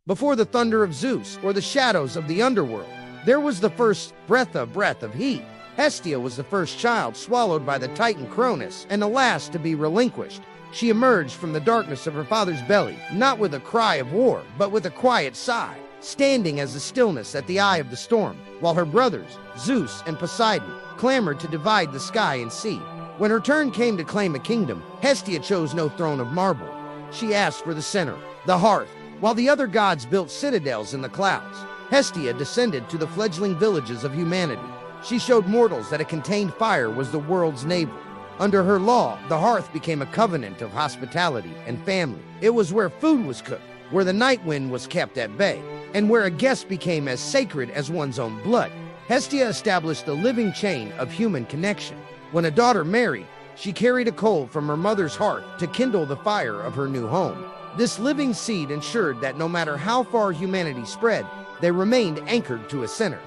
Before the thunder of Zeus or the shadows of the underworld, there was the first breath of heat. Hestia was the first child swallowed by the Titan Cronus and the last to be relinquished. She emerged from the darkness of her father's belly, not with a cry of war, but with a quiet sigh, standing as the stillness at the eye of the storm, while her brothers, Zeus and Poseidon, clamored to divide the sky and sea. When her turn came to claim a kingdom, Hestia chose no throne of marble. She asked for the center, the hearth. While the other gods built citadels in the clouds, Hestia descended to the fledgling villages of humanity. She showed mortals that a contained fire was the world's navel. Under her law, the hearth became a covenant of hospitality and family. It was where food was cooked, where the night wind was kept at bay, and where a guest became as sacred as one's own blood. Hestia established the living chain of human connection. When a daughter married, she carried a coal from her mother's hearth to kindle the fire of her new home. This living seed ensured that no matter how far humanity spread, they remained anchored to a center.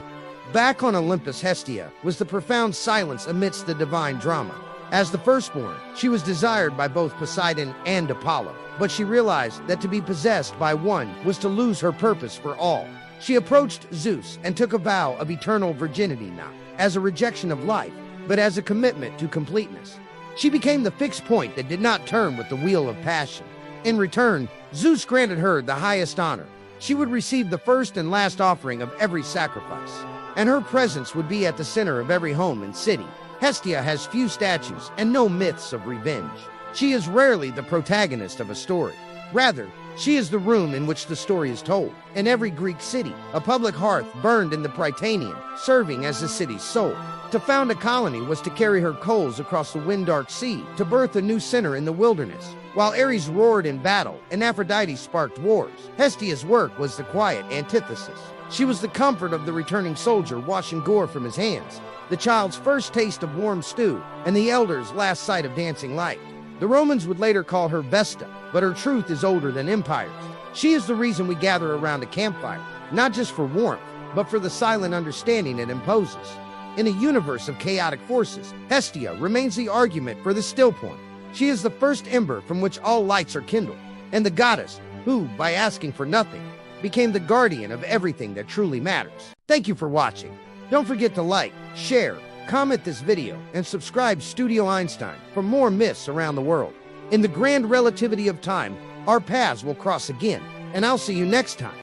Back on Olympus, Hestia was the profound silence amidst the divine drama. As the firstborn, she was desired by both Poseidon and Apollo, but she realized that to be possessed by one was to lose her purpose for all. She approached Zeus and took a vow of eternal virginity, not as a rejection of life, but as a commitment to completeness. She became the fixed point that did not turn with the wheel of passion. In return, Zeus granted her the highest honor. She would receive the first and last offering of every sacrifice, and her presence would be at the center of every home and city. Hestia has few statues and no myths of revenge. She is rarely the protagonist of a story. Rather, she is the room in which the story is told. In every Greek city, a public hearth burned in the Prytaneum, serving as the city's soul. To found a colony was to carry her coals across the wind-dark sea, to birth a new center in the wilderness. While Ares roared in battle and Aphrodite sparked wars, Hestia's work was the quiet antithesis. She was the comfort of the returning soldier washing gore from his hands, the child's first taste of warm stew, and the elder's last sight of dancing light. The Romans would later call her Vesta, but her truth is older than empires. She is the reason we gather around a campfire, not just for warmth, but for the silent understanding it imposes. In a universe of chaotic forces, Hestia remains the argument for the still point. She is the first ember from which all lights are kindled, and the goddess who, by asking for nothing, became the guardian of everything that truly matters. Thank you for watching. Don't forget to like, share, comment this video, and subscribe Studio Einstein for more myths around the world. In the grand relativity of time, our paths will cross again, and I'll see you next time.